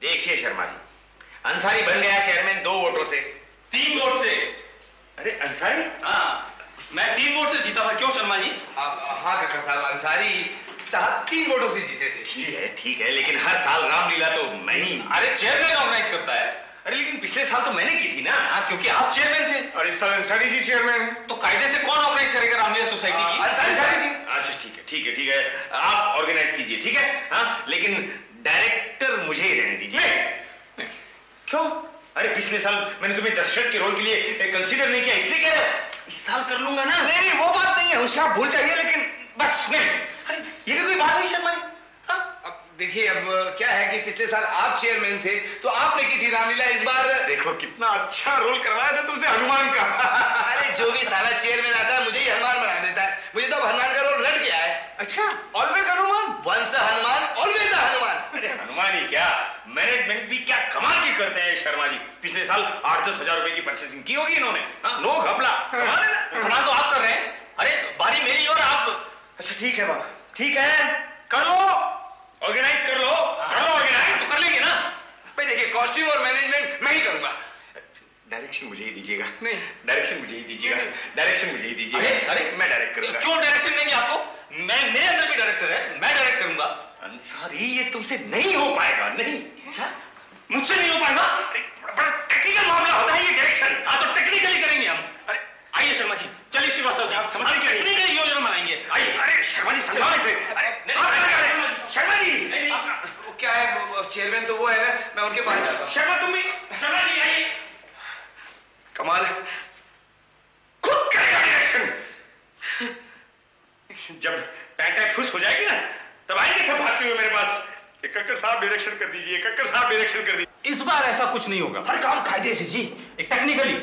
देखिए शर्मा जी, अंसारी बन गया चेयरमैन 2 वोटों से। 3 वोट से। अरे अंसारी? हाँ, मैं 3 वोट से जीता था। क्यों शर्मा जी? हाँ कक्कर साहब, अंसारी साहब 3 वोटों से जीते थे। ठीक है, लेकिन हर साल रामलीला तो मैं ही। अरे चेयरमैन ऑर्गेनाइज करता है। अरे लेकिन पिछले साल तो मैंने की थी ना। हाँ, क्योंकि आप चेयरमैन थे। और इस साल अंसारी जी चेयरमैन है। तो कायदे से कौन ऑर्गेनाइज करेगा रामलीला सोसाइटी की? अंसारी जी। अच्छा ठीक है, आप ऑर्गेनाइज कीजिए, ठीक है। हाँ, लेकिन डायरेक्टर मुझे ही रहने दीजिए। नहीं। क्यों? अरे पिछले साल मैंने तुम्हें दशरथ के रोल के लिए कंसीडर नहीं किया, इसलिए कह रहे हो? इस साल कर लूंगा ना। नहीं वो बात नहीं है, उससे आप भूल जाइए, लेकिन बस नहीं। अरे ये भी कोई बात हुई शर्मा जी? अब देखिए, अब क्या है कि पिछले साल आप चेयरमैन थे तो आपने की थी रामलीला। इस बार देखो कितना अच्छा रोल करवाया था तुमसे हनुमान का। अरे जो भी साला चेयरमैन आता है मुझे ही हनुमान बना देता है। मुझे तो हनुमान का रोल रट गया है। अच्छा, always Hanuman. Once Hanuman always Hanuman. अरे हनुमान ही क्या, मैनेजमेंट भी क्या कमाल की करते हैं शर्मा जी। पिछले साल 8-10 हजार रुपए की परचेसिंग की होगी इन्होंने। नो घपला, कमाल है ना। कमाल तो आप कर रहे हैं। अरे बारी मेरी और आप। अच्छा ठीक है बाबा, ठीक है, कर लो ऑर्गेनाइज, कर लो ऑर्गेनाइज। तो कर लेंगे ना। भाई देखिए, कॉस्ट्यूम और मैनेजमेंट मैं ही करूंगा। डायरेक्शन मुझे ही दीजिएगा। नहीं, डायरेक्शन मुझे ही दीजिएगा। डायरेक्शन मुझे ही दीजिएगा। अरे मैं डायरेक्ट करूंगा। क्यों डायरेक्शन देंगे आपको? मेरे अंदर भी डायरेक्टर है, मैं डायरेक्ट करूंगा। अंसारी ये तुमसे नहीं हो पाएगा। नहीं, क्या? मुझसे नहीं हो पाएगा? बड़ा टेक्निकल मामला होता है ये डायरेक्शन। हाँ, तो टेक्निकली करेंगे हम। अरे आइए शर्मा जी, चलिए श्रीवास्तव जी, समझ गए? टेक्निकल योजना बनाएंगे। आइए। अरे शर्मा जी समझाओ इसे। अरे शर्मा जी, वो क्या है, चेयरमैन तो वो है ना, मैं उनके पास जाता हूँ। शर्मा तुम भी। शर्मा जी आइए। कमाल है, खुद करेगा डायरेक्शन। जब पैंट खुश हो जाएगी ना, तब आएंगे सब भागते हुए मेरे पास कि कक्कर साहब डायरेक्शन कर दीजिए, कक्कर साहब डायरेक्शन कर दीजिए। इस बार ऐसा कुछ नहीं होगा। हर काम कायदे से जी। एक टेक्निकली।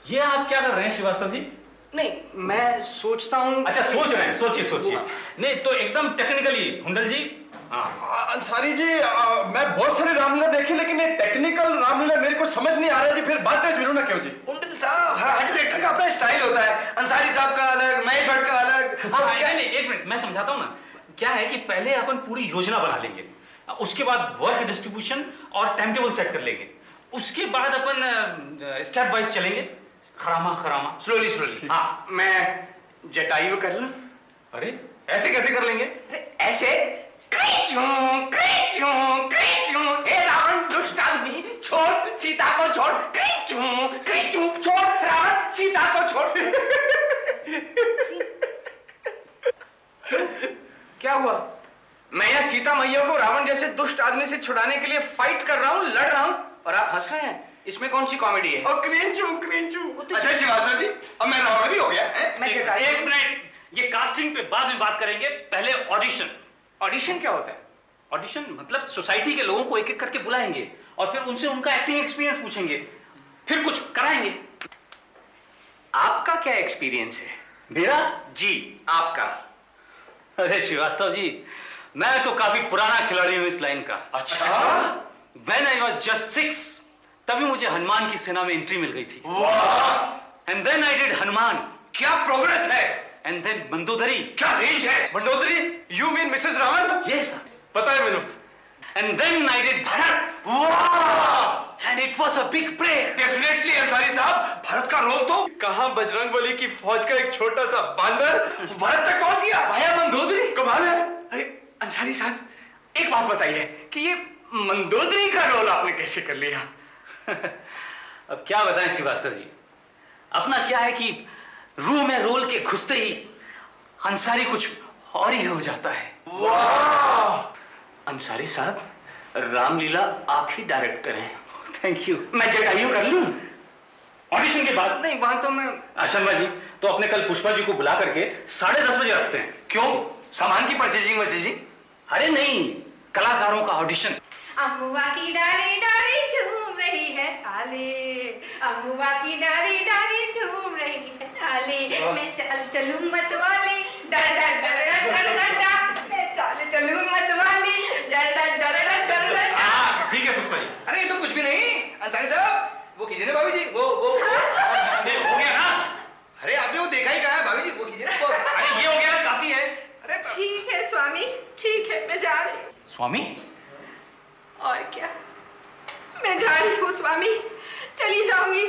ये आप क्या कर रहे हैं श्रीवास्तव जी? नहीं, मैं सोचता हूँ। अच्छा सोच रहे हैं, सोचिए। नहीं तो एकदम टेक्निकली हुंडल जी। हाँ, अंसारी जी, मैं बहुत सारे रामलीला देखे, लेकिन ये टेक्निकल रामलीला मेरे को समझ नहीं आ रहा है जी। फिर बात है ना क्यों जी? कुंडल साहब, हर डायरेक्टर का अपना स्टाइल होता है। अंसारी साहब का अलग, महेश भट्ट का अलग। नहीं, एक मिनट मैं समझाता हूँ ना। क्या है कि पहले अपन पूरी योजना बना लेंगे, उसके बाद वर्क डिस्ट्रीब्यूशन और टाइम टेबल सेट कर लेंगे, उसके बाद अपन स्टेप वाइज चलेंगे, खरामा स्लोली। हाँ। मैं जटायु कर लूं? अरे ऐसे कैसे कर लेंगे? ऐसे क्रीचू, हे रावण दुष्ट आदमी, छोड़ सीता को छोड़। क्रीचू, छोड़ रावण सीता को छोड़। क्या हुआ? मैं यहाँ सीता मैया को रावण जैसे दुष्ट आदमी से छुड़ाने के लिए फाइट कर रहा हूँ, लड़ रहा हूँ, और आप हंस रहे हैं। इसमें कौन सी कॉमेडी है? और क्रींचू। अच्छा श्रीवास्तव जी, अब मैं रावण भी हो गया। मैं जटायु। एक मिनट, ये कास्टिंग पे बाद में बात करेंगे, पहले ऑडिशन। ऑडिशन क्या होता है? ऑडिशन मतलब सोसाइटी के लोगों को एक एक करके बुलाएंगे और फिर उनसे उनका एक्टिंग एक्सपीरियंस पूछेंगे, फिर कुछ कराएंगे। आपका क्या एक्सपीरियंस है? मेरा? जी, आपका। अरे श्रीवास्तव जी, मैं तो काफी पुराना खिलाड़ी हूं इस लाइन का। अच्छा। When I was just 6, तभी मुझे हनुमान की सेना में एंट्री मिल गई थी। And then I did Hanuman. क्या प्रोग्रेस है। And then Mandodari. क्या रेंज है। Mandodari, you mean Mrs Ravan? Yes। पता है मैंने। And then I did Bharat. Wow! And it was a big break। Definitely Ansari साहब, भारत का रोल तो कहाँ बजरंगबली की फौज का एक छोटा सा बांदर भारत तक पहुंच गया। भैया मंदोदरी। कमाल है। अरे अंसारी साहब, एक बात बताइए कि ये मंदोदरी का रोल आपने कैसे कर लिया? अब क्या बताएं श्रीवास्तव जी, अपना क्या है कि रूह में रोल के घुसते ही अंसारी कुछ और ही हो जाता है। वाह! अंसारी साहब, रामलीला आप ही डायरेक्ट करें। Thank you. मैं जटायु कर लूं? ऑडिशन के बाद? नहीं, वहां तो मैं। शर्मा जी, तो अपने कल पुष्पा जी को बुला करके 10:30 बजे रखते हैं। क्यों, सामान की परचेजिंग? अरे नहीं, कलाकारों का ऑडिशन। अमुआ की डारी डारी झूम रही है आले, अमुआ की डारी डारी झूम रही है आले, मैं चाल चलूं मतवाली, डर डर डर डर डर डर डर, मैं चाल चलूं मतवाली, डर डर डर डर डर डर। हाँ ठीक है पुष्पा जी। अरे ये तो कुछ भी नहीं। अंसारी साहब, वो कीजिए ना भाभी जी, वो अरे हो गया ना। अरे आपने वो देखा ही कहा है, भाभी जी वो कीजिए ना वो। अरे ये हो गया ना, काफी है। अरे ठीक है स्वामी, ठीक है, मैं जा रही हूँ। स्वामी? क्या, मैं जा रही हूँ स्वामी, चली जाऊंगी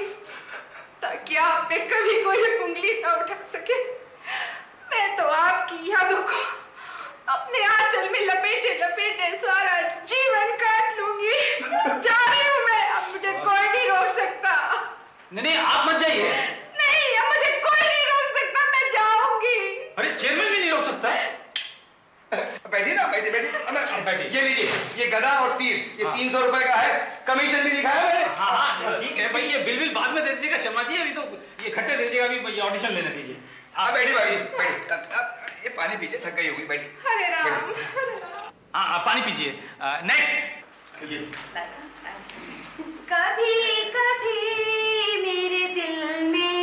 ताकि आप पे कभी कोई उंगली न उठा सके। मैं तो आपकी यादों को अपने आंचल में लपेटे लपेटे सारा जीवन काट लूंगी। जा रही हूँ मैं, अब मुझे कोई नहीं रोक सकता। नहीं आप मत जाइए। नहीं, अब मुझे कोई नहीं रोक सकता, मैं जाऊंगी। अरे चेयरमैन भी नहीं रोक सकता। बैठिए ना, बैठिए बैठिए। बैठिए। ये लीजिए, ये गदा और तीर, ये 300 रुपए का है, कमीशन भी लिखा है मैंने। हाँ ठीक है भाई, ये बिल बाद में दे दीजिएगा शर्मा जी, अभी तो ये खट्टे दे दीजिएगा, अभी ऑडिशन लेने दीजिए। बैठिए भाई, बैठिए। अब ये पानी पीजिए, थक गई होगी, बैठिए। हरे राम, हरे राम। हाँ पानी पीजिए। नेक्स्ट। कभी कभी मेरे दिल में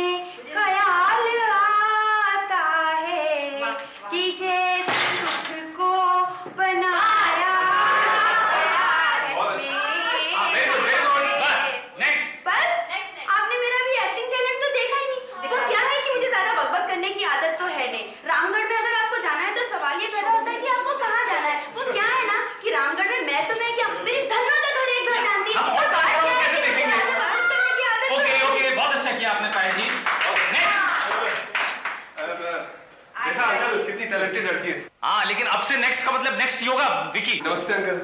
ख्याल आता है कि जैसे तुझको बनाया बस। आपने मेरा भी एक्टिंग टैलेंट तो देखा ही नहीं। तो क्या है कि मुझे ज्यादा बकबक करने की आदत तो है नहीं। रामगढ़ में अगर आपको जाना है तो सवाल ये पैदा होता है कि आपको कहाँ जाना है। वो क्या है ना कि रामगढ़ में मैं तो मैं क्या, मेरी धन्नो तक हर एक घर जानती है। और बात क्या है कि मुझे ज्यादा बकबक करने की आदत तो है। ओके बहुत अच्छा किया आपने पाया जी। देखा अंकल कितनी टैलेंटेड लड़की है। हाँ लेकिन अब से नेक्स्ट का मतलब नेक्स्ट ही होगा विकी। नमस्ते अंकल।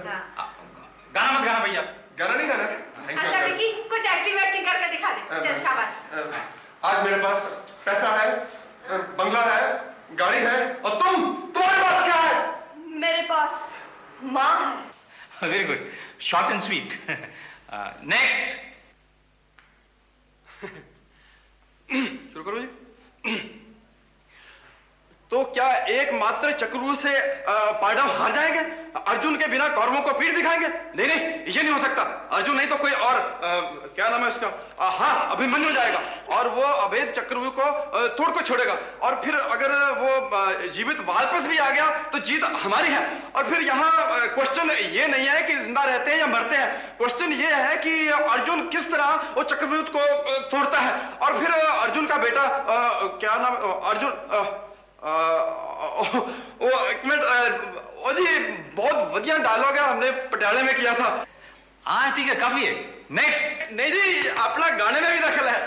गाना मत गाना भैया। गाना नहीं गाना? थैंक यू अच्छा अंकल। विकी, कुछ एक्टिंग वैक्टिंग करके दिखा दे। चल शाबाश। आज मेरे पास पैसा है, बंगला है, गाड़ी है, और तुम्हारे पास क्या है? मेरे पास माँ है। Very good, short and sweet. Next. शुरू करो जी। तो क्या एकमात्र चक्रव्यूह से पांडव हार जाएंगे? अर्जुन के बिना कौरवों को पीठ दिखाएंगे? नहीं नहीं, ये नहीं हो सकता। अर्जुन नहीं तो कोई और क्या नाम है उसका, हाँ अभिमन्यु जाएगा और वो अभेद चक्रव्यूह को तोड़ को छोड़ेगा। और फिर अगर वो जीवित वापस भी आ गया तो जीत हमारी है। और फिर यहाँ क्वेश्चन ये नहीं है कि जिंदा रहते हैं या मरते हैं, क्वेश्चन ये है कि अर्जुन किस तरह वो चक्रव्यूह को तोड़ता है। और फिर अर्जुन का बेटा क्या नाम, अर्जुन वो एक मिनट, ओ जी बहुत बढ़िया डायलॉग है, हमने पटियाले में किया था। हाँ ठीक है, काफी है। नेक्स्ट। नहीं जी, अपना गाने में भी दखल है।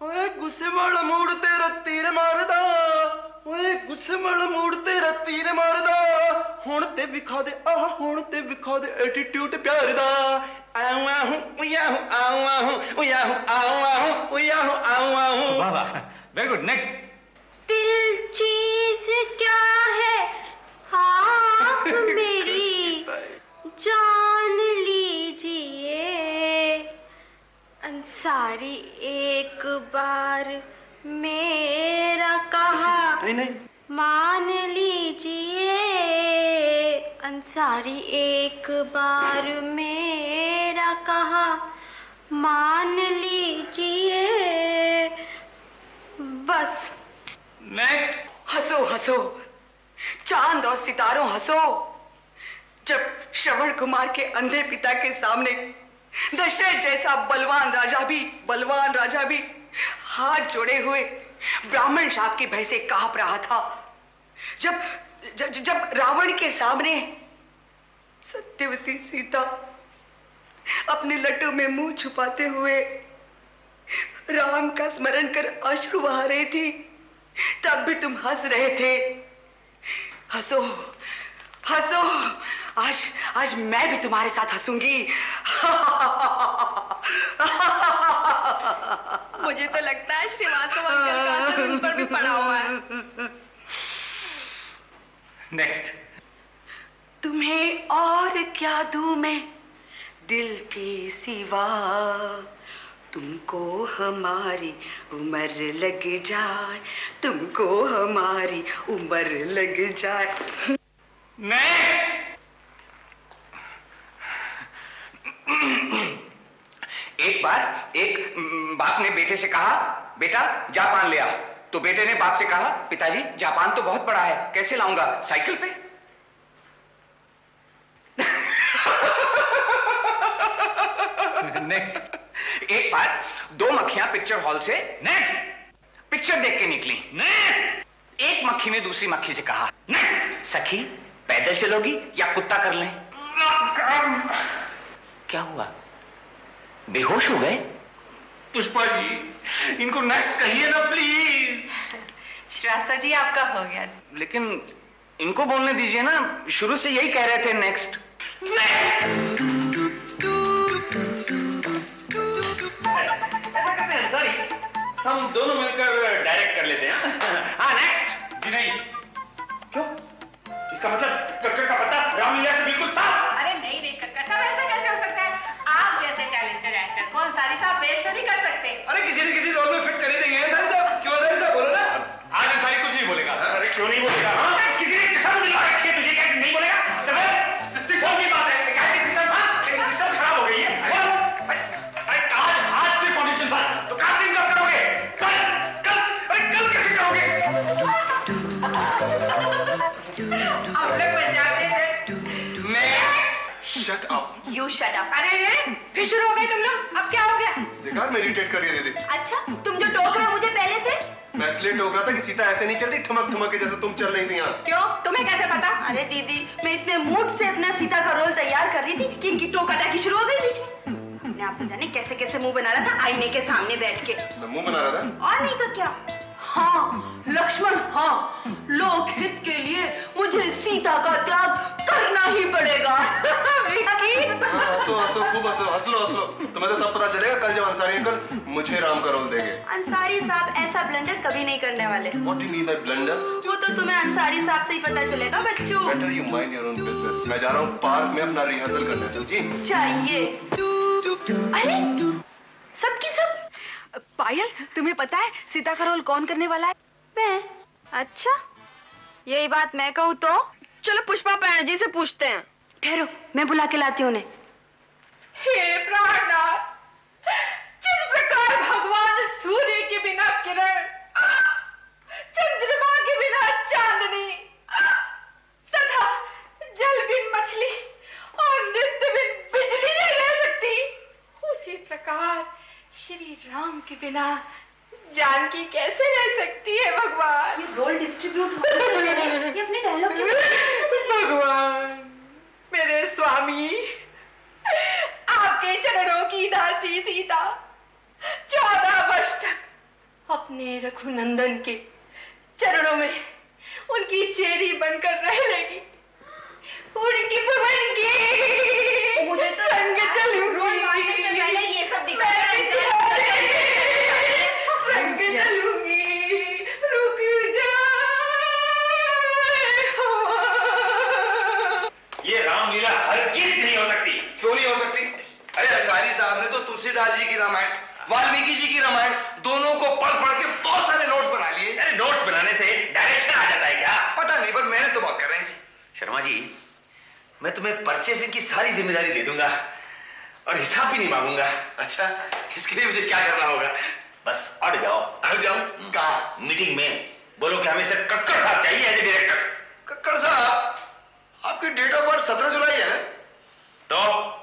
ओए गुस्से वाला मूड तेरा तीर मारदा, ओए गुस्से वाला मूड तेरा तीर मारदा, हुण ते विखा दे हुण ते विखा दे एटीट्यूड प्यार दा। आऊं आऊं उया हूं आऊं आऊं उया हूं आऊं आऊं उया हूं आऊं आऊं। वाह वाह, वेरी गुड। नेक्स्ट। दिल चीज क्या है आप मेरी जान लीजिए, अंसारी एक बार मेरा कहा नहीं मान लीजिए, अंसारी एक बार मेरा कहा मान लीजिए, बस। नेक्स्ट। हंसो हंसो चांद और सितारों हंसो, जब श्रवण कुमार के अंधे पिता के सामने दशरथ जैसा बलवान राजा भी हाथ जोड़े हुए ब्राह्मण शाप के भय से कांप रहा था। जब रावण के सामने सत्यवती सीता अपने लट्टू में मुंह छुपाते हुए राम का स्मरण कर अश्रु बहा रही थी, तब भी तुम हंस रहे थे। हंसो हंसो, आज मैं भी तुम्हारे साथ हंसूंगी। मुझे तो लगता है श्रीवास्तव अंकल का असर उन पर भी पड़ा हुआ है। नेक्स्ट। तुम्हें और क्या दूं मैं दिल के सिवा, तुमको हमारी उम्र लग जाए, तुमको हमारी उम्र लग जाए। नेक्स्ट। एक बार एक बाप ने बेटे से कहा, बेटा जापान ले आ। तो बेटे ने बाप से कहा, पिताजी जापान तो बहुत बड़ा है, कैसे लाऊंगा, साइकिल पे? नेक्स्ट। एक बार दो मक्खियां पिक्चर हॉल से नेक्स्ट। पिक्चर देख के निकली। नेक्स्ट। एक मक्खी ने दूसरी मक्खी से कहा, नेक्स्ट सखी पैदल चलोगी या कुत्ता कर लें? क्या हुआ? बेहोश हो गए? पुष्पा जी, इनको नेक्स्ट कहिए ना प्लीज। श्रीवास्तव जी आपका हो गया। लेकिन इनको बोलने दीजिए ना, शुरू से यही कह रहे थे नेक्स्ट। ऐसा करते हैं सॉरी, हम दोनों मिलकर डायरेक्ट कर लेते हैं। हाँ नेक्स्ट। जी नहीं, क्यों? इसका मतलब कक्कड़ का पत्ता रामलीला से बिल्कुल साफ। अरे नहीं नहीं कक्कड़ साहब, ऐसा कैसे हो सकता है? आप जैसे टैलेंटेड एक्टर को अंसारी साहब वेस्ट नहीं कर सकते। अरे किसी न किसी रोल में फिट कर ही देंगे अंसारी साहब। क्यों अंसारी साहब, बोलो ना। आज अंसारी कुछ नहीं बोलेगा। अरे क्यों नहीं बोलेगा? हाँ? किसी ने कसम दिला रखी है तुझे, क्या नहीं बोलेगा? चलो सिस्टम की बात है। क्या सिस्टम? हाँ, सिस्टम खराब हो गई है। अरे आज से फाउंडेशन बस, तो कास्टिंग कब करोगे? कल कल अरे कल कैसे करोगे? आप लोग पंजाब में shut up. You shut up. अरे फिर शुरू हो गए तुम लोग। अब क्या हो गया? बेकार में इरिटेट कर रही है दीदी। अच्छा, तुम जो टोक रहे हो मुझे पहले से। मैं इसलिए टोक रहा था कि सीता ऐसे नहीं चलती ठमक ठमक के जैसे तुम चल रही थी यहाँ। क्यों? तुम्हें कैसे पता? अरे दीदी, मैं इतने मूड से अपना सीता का रोल तैयार कर रही थी कि इनकी टोकाटाकी शुरू हो गई बीच में। हमने आप तो जाने कैसे कैसे मुंह बना रहा था आईने के सामने बैठ के। मैं मुंह बना रहा था। और नहीं तो क्या। हाँ लक्ष्मण, हाँ लोकहित के लिए मुझे सीता का त्याग करना ही पड़ेगा। हंसो हंसो, खूब हंसो, हंस लो हंस लो। तुम्हें तो तब पता चलेगा कल जब अंसारी अंकल मुझे राम का रोल देंगे। अंसारी साहब ऐसा ब्लंडर कभी नहीं करने वाले। What do you mean by blunder? वो तो तुम्हें अंसारी साहब से ही पता चलेगा बच्चों। Better you mind your own business. मैं जा रहा हूँ पार्क में अपना रिहर्सल करने। चल जी। चाहिए। अरे सबकी सब। पायल, तुम्हें पता है सीता का रोल कौन करने वाला है? मैं। अच्छा, यही बात मैं कहूँ तो? चलो पुष्पा बनर्जी से पूछते हैं। ठहरो, मैं बुला के लाती हूँ उन्हें। हे प्राणनाथ, जिस प्रकार भगवान सूर्य के बिना किरण, चंद्रमा के बिना चांदनी, तथा जल बिन मछली और नृत्य बिन बिजली नहीं रह सकती, उसी प्रकार श्री राम के बिना जानकी कैसे रह सकती है भगवान? ये रोल डिस्ट्रीब्यूट हो ये अपने डायलॉग भगवान, मेरे स्वामी, आपके चरणों की दासी सीता 14 वर्ष तक अपने रघुनंदन के चरणों में उनकी चेरी बनकर रह लेगी। उनकी भवन की मुझे संग चलूंगी। ये सब संग चलूंगी, रुक जा। ये रामलीला हरगिज नहीं हो सकती। क्यों नहीं हो सकती? अरे अंसारी साहब ने तो तुलसीदास जी की रामायण, वाल्मीकि जी की रामायण दोनों को पढ़ पढ़ के बहुत सारे नोट्स बना लिए। अरे नोट्स बनाने से डायरेक्शन आ जाता है क्या? पता नहीं, पर मेहनत तो बहुत कर रहे हैं जी। शर्मा जी, मैं तुम्हें परचेसिंग की सारी जिम्मेदारी दे दूंगा और हिसाब भी नहीं मांगूंगा। अच्छा, इसके लिए मुझे क्या करना होगा? बस अड़ जाओ। अड़ जाऊं? कहाँ? मीटिंग में बोलो कि हमें सिर्फ कक्कड़ साहब चाहिए एज ए डायरेक्टर। कक्कड़ साहब, आपकी डेट ऑफ बर्थ 17 जुलाई है ना? तो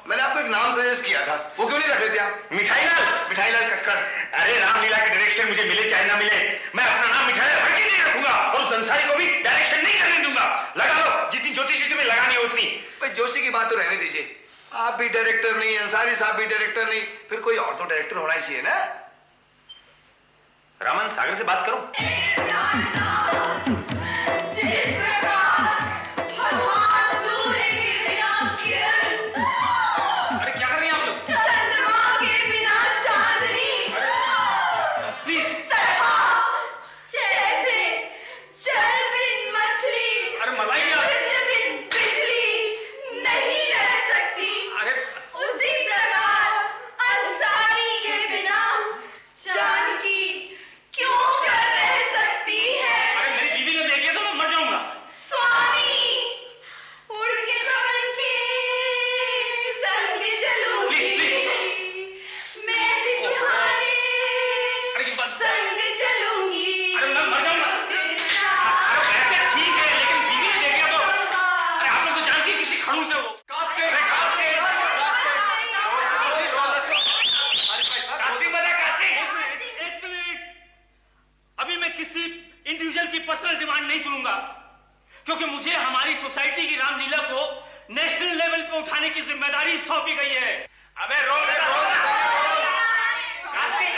मैंने आपको एक नाम सजेस्ट किया था, वो क्यों नहीं रख लेते आप? मिठाई लाल। मिठाई लाल कक्कड़। अरे रामलीला के डायरेक्शन मुझे मिले चाहे ना मिले, मैं अपना नाम मिठाई लाल हरगिज नहीं रखूंगा और उस अंसारी को भी डायरेक्शन नहीं करने दूंगा। लगा लो जितनी ज्योतिषी तुम्हें लगानी है उतनी। भाई जोशी की बात तो रहने दीजिए। आप भी डायरेक्टर नहीं, अंसारी साहब भी डायरेक्टर नहीं, फिर कोई और तो डायरेक्टर होना ही चाहिए ना? रामन सागर से बात करो। अरे क्या कर रही हैं आप लोग? चंद्रमा के बिना चांदनी प्लीज। जैसे जल बिन मछली, अरे मलाई क्या? नृत्य बिन बिजली नहीं रह सकती, अरे उसी प्रकार अंसारी के बिना जानकी क्यों कर रह सकती है? अरे मेरी बीवी ने देख लिया तो मैं मर जाऊंगा। स्वामी, उड़ के भवन के संग चलूंगी, मैं भी तुम्हारे अरे ये बात- संग चलूंगी। अरे मैं मर जाऊंगा। अरे ऐसे ठीक है, लेकिन बीवी ने देख लिया तो। अरे आप लोग तो जानती हैं कितनी खड़ूस है वो। कास्टिंग बजा, कास्टिंग। एक मिनट, अभी मैं किसी इंडिविजुअल की पर्सनल डिमांड नहीं सुनूंगा, क्योंकि मुझे हमारी सोसाइटी की रामलीला को नेशनल लेवल पे उठाने की जिम्मेदारी सौंपी गई है। अबे रोक कास्टिंग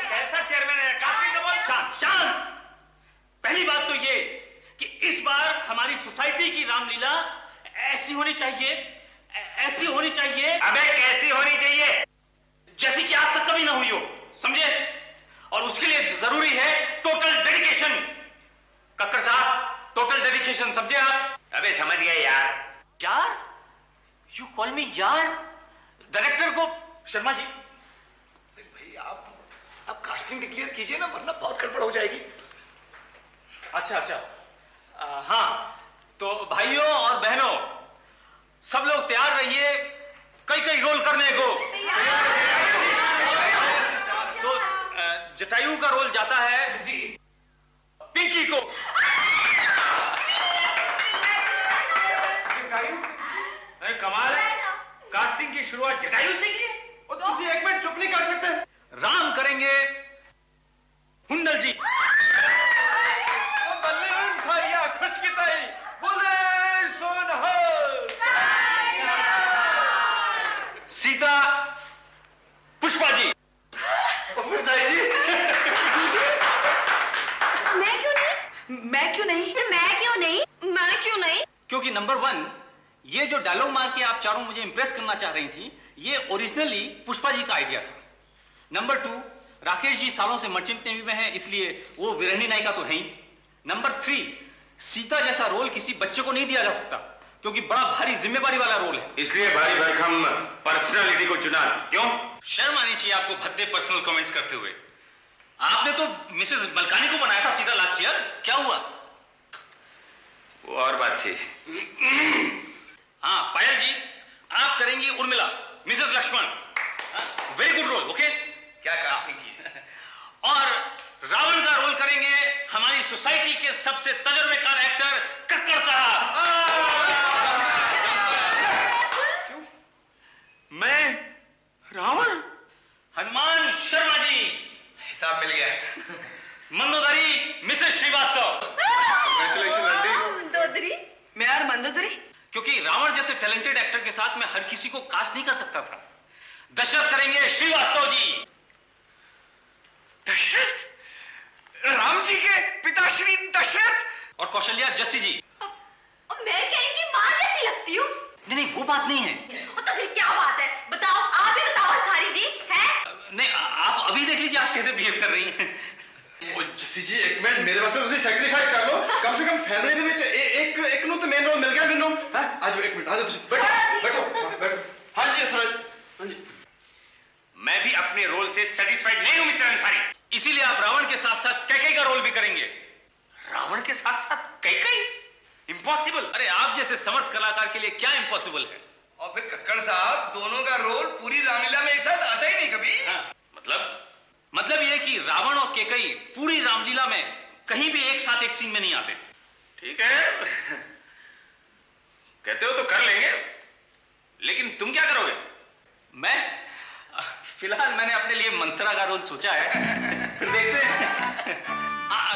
कैसा चेयरमैन है? कास्टिंग तो बोल। शांत शांत। पहली बात तो ये कि इस बार हमारी सोसाइटी की रामलीला ऐसी होनी चाहिए, ऐसी होनी चाहिए। अबे कैसी होनी चाहिए? जैसी कि आज तक कभी ना हुई हो, समझे? और उसके लिए जरूरी है टोटल डेडिकेशन। कक्कड़ साहब, टोटल डेडिकेशन, समझे आप? अबे समझ गए यार। यार? यू कॉल मी यार? डायरेक्टर को शर्मा जी। भाई आप कास्टिंग डिक्लेयर कीजिए ना, वरना बहुत गड़बड़ हो जाएगी। अच्छा हाँ, तो भाइयों और बहनों, सब लोग तैयार रहिए कई रोल करने को। तो जटायु का रोल जाता है जी पिंकी को। अरे कमाल है, कास्टिंग की शुरुआत जटायु से की है। और तुसी एक मिनट चुप नहीं कर सकते? राम करेंगे हुंडल जी। खुश की ताई बोले सोन हो। सीता पुष्पा जी। पिताजी जी मैं क्यों नहीं? मैं क्यों नहीं? मैं क्यों नहीं? मैं क्यों नहीं? क्योंकि नंबर 1, ये जो डायलॉग मार के आप चारों मुझे इंप्रेस करना चाह रही थी, ये ओरिजिनली पुष्पा जी का आइडिया था। नंबर 2, राकेश जी सालों से मर्चेंट नेवी में हैं, इसलिए वो विरहणी नायिका तो है ही। नंबर 3, सीता जैसा रोल किसी बच्चे को नहीं दिया जा सकता, क्योंकि बड़ा भारी जिम्मेवारी वाला रोल है। इसलिए भारी भरकम पर्सनालिटी को चुना। क्यों? शर्म आनी चाहिए आपको भद्दे पर्सनल कमेंट्स करते हुए। आपने तो मिसेस मलकानी को बनाया था सीता लास्ट ईयर, क्या हुआ? वो और बात थी। हाँ पायल जी, आप करेंगी Urmila, Mrs Lakshman. Very good role, okay? क्या कास्टिंग की है? और रावण का रोल करेंगे हमारी सोसाइटी के सबसे तजुर्बेकार एक्टर कक्कड़ साहब। मैं रावण? हनुमान शर्मा जी। हिसाब मिल गया। Mandodari Mrs Srivastava. Congratulation aunty. Mandodari? मैं और मंदोदरी? क्योंकि रावण जैसे टैलेंटेड एक्टर के साथ मैं हर किसी को कास्ट नहीं कर सकता था। दशरथ करेंगे श्रीवास्तव जी। दशरथ? राम जी के पिताश्री दशरथ? और कौशल्या जस्सी जी। मैं क्या इनकी माँ जैसी लगती हूँ? नहीं वो बात नहीं है। तो फिर क्या बात है? बताओ, आप ही बताओ अंसारी जी, हैं? नहीं आप अभी देख लीजिए आप कैसे बिहेव कर रही हैं। ओ जसी जी एक मिनट मेरे वास्ते ਤੁਸੀਂ ਸੈਕਰੀਫਾਈਸ ਕਰ ਲਓ। ਕਮ ਸੇ ਕਮ ਫੈਮਿਲੀ ਦੇ ਵਿੱਚ ਇੱਕ ਨੂੰ ਤਾਂ ਮੇਨ ਰੋਲ ਮਿਲ ਗਿਆ ਮੈਨੂੰ। ਹੈ ਆਜੋ ਇੱਕ ਮਿੰਟ, ਆਜੋ ਤੁਸੀਂ बैठो। हाँ जी सरज, हाँ जी। मैं भी अपने रोल से सेटिस्फाइड नहीं हूं मिस्टर अंसारी। इसीलिए आप रावण के साथ साथ कैकेयी का रोल भी करेंगे। रावण के साथ साथ कैकेयी? इम्पॉसिबल। अरे आप जैसे समर्थ कलाकार के लिए क्या इम्पॉसिबल है? और फिर कक्कड़ साहब, दोनों का रोल पूरी रामलीला में एक साथ आता ही नहीं कभी। हाँ, मतलब ये कि रावण और कैकेयी पूरी रामलीला में कहीं भी एक साथ एक सीन में नहीं आते। ठीक है, कहते हो तो कर लेंगे, लेकिन तुम क्या करोगे? मैं फिलहाल मैंने अपने लिए मंत्रा का रोल सोचा है, फिर देखते हैं।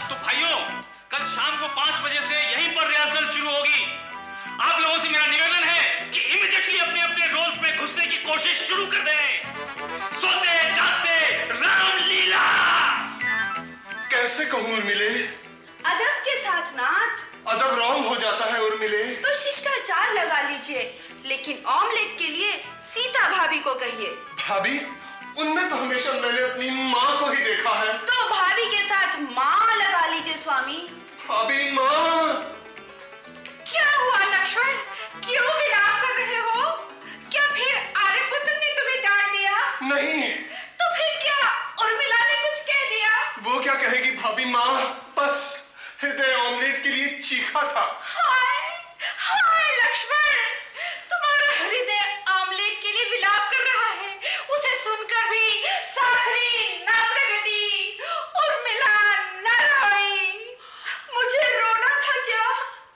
तो भाइयों, कल शाम को 5 बजे से यहीं पर रिहर्सल शुरू होगी। आप लोगों से मेरा निवेदन है कि इमीडिएटली अपने अपने रोल्स में घुसने की कोशिश शुरू कर दें। सोते जागते रामलीला। कैसे कहूँ उर्मिले? अदब के साथ नाथ। अदब रॉन्ग हो जाता है उर्मिले। तो शिष्टाचार लगा लीजिए, लेकिन ऑमलेट के लिए सीता भाभी को कहिए। भाभी? उनमें तो हमेशा मैंने अपनी माँ को ही देखा है। तो भाभी के साथ माँ लगा लीजिए स्वामी। भाभी माँ। क्या हुआ लक्ष्मण? क्यों विलाप कर रहे हो? क्या फिर आर्यपुत्र ने तुम्हें डांट दिया? नहीं। तो फिर क्या उर्मिला ने कुछ कह दिया? वो क्या कहेगी भाभी माँ, बस हृदय ऑमलेट के लिए चीखा था। हाय हाय लक्ष्मण, तुम्हारा हृदय आमलेट के लिए विलाप कर रहा है। उसे सुनकर भी साखरी ना प्रगटी, उर्मिला न रोई। मुझे रोना था क्या?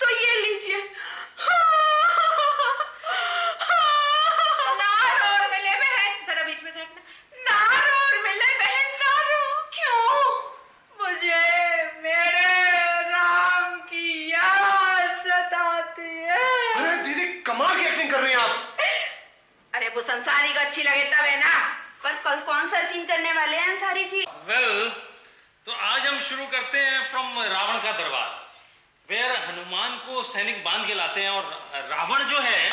तो ये लीजिए। ना रो उर्मिला बहन, जरा बीच में से हटना। ना रो उर्मिला बहन, ना रो। क्यों? मुझे मेरे राम की याद सताती है। अरे दीदी कमाल के जब वो संसारी को अच्छी लगे तब है ना। पर कल कौन सा सीन करने वाले हैं अंसारी जी? वेल, तो आज हम शुरू करते हैं फ्रॉम रावण का दरबार, वेयर हनुमान को सैनिक बांध के लाते हैं और रावण जो है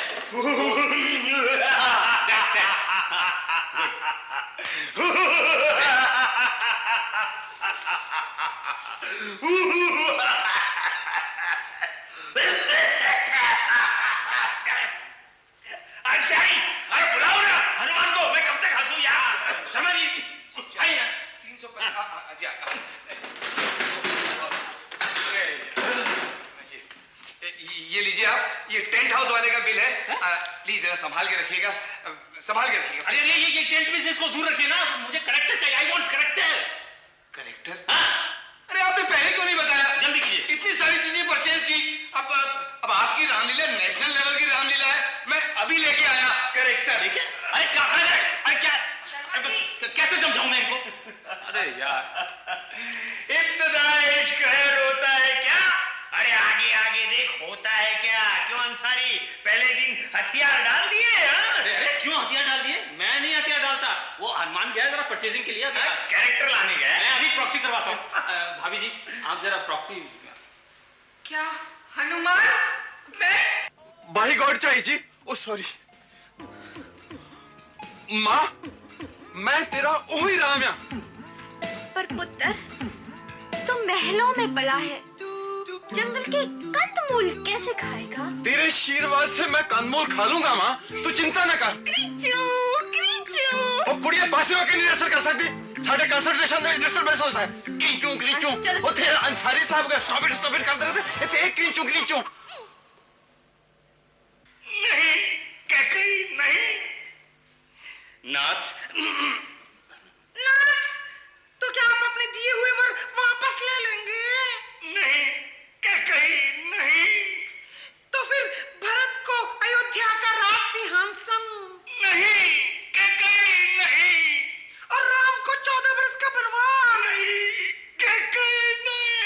अंसारी, अरे बुलाओ ना हनुमान को, मैं कब तक हंसू यार? समझ आई ना? 300 ये लीजिए आप, ये टेंट हाउस वाले का बिल है। प्लीज जरा संभाल के रखिएगा, संभाल के रखिएगा। अरे ये टेंट बिजनेस को दूर रखिए ना, मुझे करेक्टर चाहिए, आई वांट करेक्टर। करेक्टर? हाँ, अरे आपने पहले क्यों नहीं बताया? जल्दी कीजिए। इतनी सारी चीजें परचेज की, अब आपकी रामलीला नेशनल लेवल की रामलीला है, मैं अभी लेके आया करेक्टर। ठीक है। अरे क्या खा रहे? अरे क्या, कैसे समझाऊं मैं इनको? अरे यार, इब्तदा इश्क है रोता है क्या? अरे आगे आगे देख होता है क्या? क्यों अंसारी, पहले दिन हथियार डाल दिए? अरे अरे क्यों हथियार डाल दिए? मैं नहीं हथियार डालता, वो हनुमान गया जरा परचेजिंग के लिए, कैरेक्टर लाने गए? मैं अभी प्रॉक्सी करवाता हूँ। भाभी जी आप जरा प्रॉक्सी। क्या हनुमान? मैं? बाई गॉड चाहिए जी। ओ सॉरी माँ, मैं तेरा वही राम या। पर पुत्र, तू महलों में पला है, जंगल के कंदमूल कैसे खाएगा? तेरे आशीर्वाद से मैं कंदमूल खा लूंगा माँ, तू चिंता न कर। क्रीचू, क्रीचू। वो कुड़िया पासे होकर नहीं असर कर सकती, साढ़े कंसंट्रेशन में डिस्टर्बेंस होता है। क्रीचू क्रीचू, चलो। वो थे अंसारी साहब का स्टॉप इट कर रहे थे, इतने एक क्रीचू क्रीचू। नहीं, कैकई नहीं। नाथ, नाथ, तो क्या आप अपने दिए हुए वर वापस ले लेंगे? नहीं, कैकई नहीं। तो फिर भरत को अयोध्या का राज सिंहासन? नहीं, कैकई नहीं। और राम को 14 वर्ष का वनवास? नहीं, कैकई नहीं।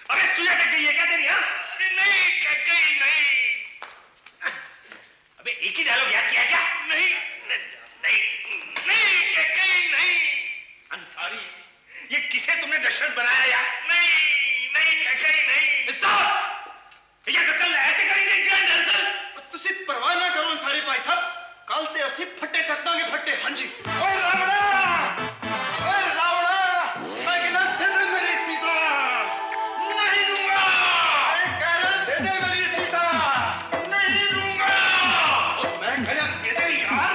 अबे सुइया टक गई है क्या तेरी? हाँ? अरे नहीं, कैकई नहीं। अबे एक ही डायलॉग याद किया क्या? नहीं, नहीं, नहीं, कैकई नहीं। अंसारी, ये किसे तुमने दशरथ बनाया यार? नहीं, नहीं, कैकई नहीं। स्टॉप! ये कल ऐसे करेंगे ग्रैंड रिहर्सल? तुसी परवाह ना करो अंसारी भाई साहब, कल ते असि फट्टे चक दांगे फट्टे। हाँ जी। ओए रावणा, मैं कहना दे दे मेरी सीता। नहीं दूंगा। अरे कह रहा दे दे मेरी सीता। नहीं दूंगा। मैं कह रहा दे दे यार।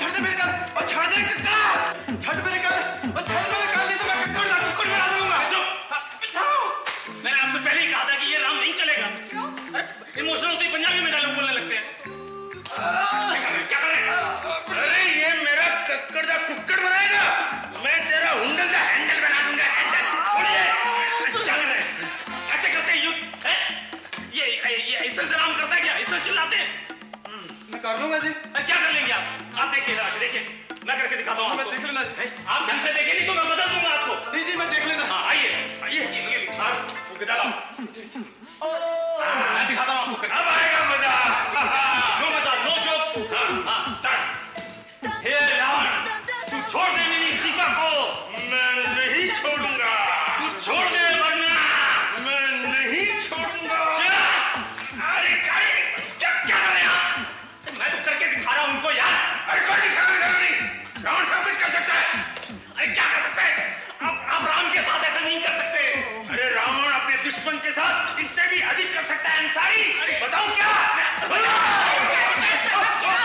छड़ दे मेरे कान, और छड़ दे कक्का, छड़ मेरे कान, और छड़ मेरे कान, नहीं तो मैं कक्कड़ ला कुक्कड़ बना दूंगा। चुप! मैंने आपसे पहले ही कहा था कि ये राम नहीं चलेगा। इमोशनल होते ही पंजाबी में डायलॉग बोलने लगते हैं। क्या कर रहे हैं? अरे ये मेरा कक्कड़ का कुक्कड़ बनाएगा, मैं तेरा हुंडल का हैंडल बना दूंगा। हैंडल छोड़िए। क्या कर रहे हैं? ऐसे करते हैं युद्ध है? ये ऐसे से राम करता है क्या? इससे चिल्लाते हैं? मैं कर लूंगा जी। क्या कर लेंगे आप देखिए जरा, देखिए मैं करके दिखाता हूँ मैं आपको। देख लेना जी। आप ढंग से देखें नहीं तो मैं बता दूंगा आपको। जी जी मैं देख लेना। हाँ आइए आइए, हाँ, वो किधर आओ। मैं दिखाता हूँ आपको। अब आएगा मजा। नो मजा, नो जोक्स। हाँ स्टार्ट। हे रावण, तू छोड़ दे मेरी सीता को। मैं नहीं छोड़ूंगा। तू छोड़ दे वरना मैं नहीं छोड़ूंगा। अरे क्या क्या कर रहे हैं आप? मैं तो करके दिखा रहा हूँ उनको यार। अरे कोई दिखाने नहीं, रावण सब कुछ कर सकता है। अरे क्या कर सकते हैं आप राम के साथ ऐसा नहीं कर सकते। अरे रावण अपने दुश्मन के साथ इससे भी अधिक कर सकता है अंसारी। अरे बताओ क्या? क्या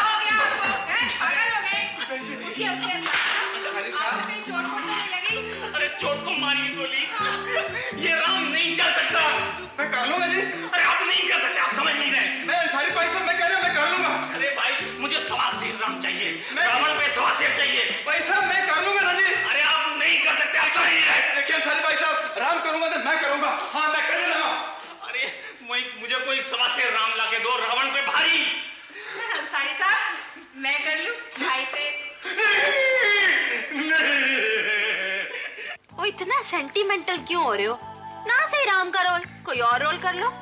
हो गया आपको? हैं? पागल हो गए? उठिए, उठिए। आपको कहीं चोट वोट तो नहीं लगी? अरे चोट को मारी गोली। ये राम नहीं चल सकता। मैं कर लूंगा जी। अरे आप नहीं कर सकते, आप समझ नहीं रहे। मैं अंसारी भाई साहब, मैं कह रहा मैं कर लूंगा। अरे भाई मुझे सवा शेर राम चाहिए, रावण पे सवा शेर चाहिए। भाई साहब मैं कर लूंगा ना जी। अरे आप नहीं कर सकते, आप समझ नहीं रहे। देखिए अंसारी भाई साहब, राम करूंगा तो मैं करूंगा। हाँ मैं कर लूंगा। अरे मुझे कोई सवा शेर राम लाके दो, रावण पे भारी। अंसारी साहब, मैं कर लूं भाई से? वो इतना सेंटिमेंटल क्यों हो रहे हो? ना सही राम का रोल, कोई और रोल कर लो।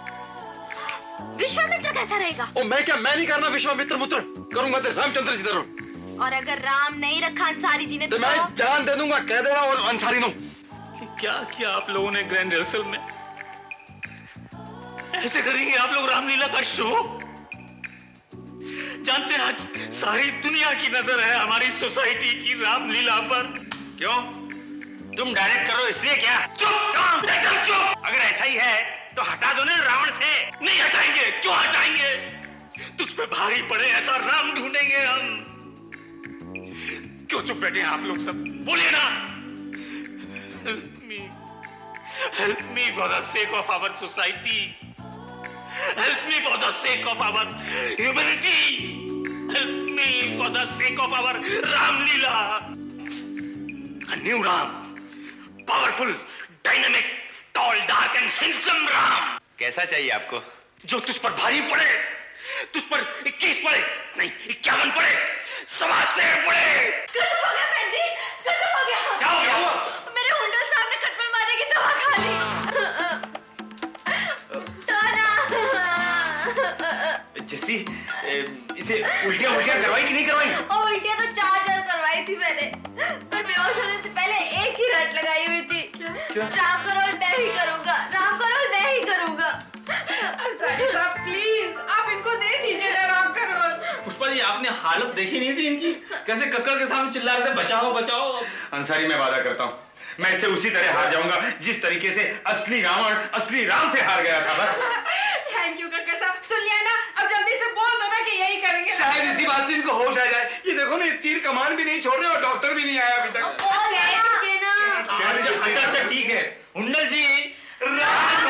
विश्वामित्र कैसा रहेगा? ओ मैं क्या, मैं नहीं करना विश्वामित्र पुत्र, करूंगा तो रामचंद्र जी जरूर। और अगर राम नहीं रखा अंसारी जी ने तो मैं जान दे दूंगा, कह देना और अंसारी नो। क्या किया आप लोगों ने ग्रैंड रिहर्सल में? ऐसे करेंगे आप लोग रामलीला का शो? जानते हैं आज सारी दुनिया की नजर है हमारी सोसाइटी की रामलीला पर। क्यों? तुम डायरेक्ट करो इसलिए क्या? चुप काम, एकदम चुप। अगर ऐसा ही है तो हटा दो ना रावण से। नहीं हटाएंगे, क्यों हटाएंगे? तुझ पे भारी पड़े ऐसा राम ढूंढेंगे हम। क्यों चुप बैठे हैं आप लोग सब? बोलिए ना। Help me for the sake of our society. Help me for the sake of our humanity. Help me for the sake of our Ramlila. A new Ram. Powerful, dynamic, tall, dark and handsome Ram. कैसा चाहिए आपको? जो तुझ पर भारी पड़े, तुझ पर 21 पड़े, नहीं 51 पड़े, 1.25 पड़े। गजब हो गया बहन जी, गजब हो गया। क्या हो गया? मेरे हुंडल साहब ने खटमल मारने की दवा खा ली। जैसी इसे उल्टियां करवाई कि नहीं करवाई? और उल्टियां तो 4 करवाई थी मैंने, पर बेहोश होने से पहले एक ही रट लगाई हुई थी। राम का रोल मैं ही करूंगा, राम का रोल मैं ही करूंगा। अंसारी साहब प्लीज आप इनको दे दीजिए ना राम का रोल। पुष्पा जी, आपने हालत देखी नहीं थी इनकी? कैसे कक्कड़ के सामने चिल्ला रहे थे, बचाओ बचाओ। अंसारी, मैं वादा करता हूँ मैं इसे उसी तरह हार जाऊंगा जिस तरीके से असली रावण असली राम से हार गया था। बस थैंक यू कक्कर साहब, सुन लिया ना? अब जल्दी से बोल दो ना कि यही करेंगे। शायद इसी बात से इनको होश आ जाए। ये देखो ना, ये तीर कमान भी नहीं छोड़ रहे और डॉक्टर भी नहीं आया अभी तक। बोल गए ना। अच्छा ठीक है, हुंडल जी राम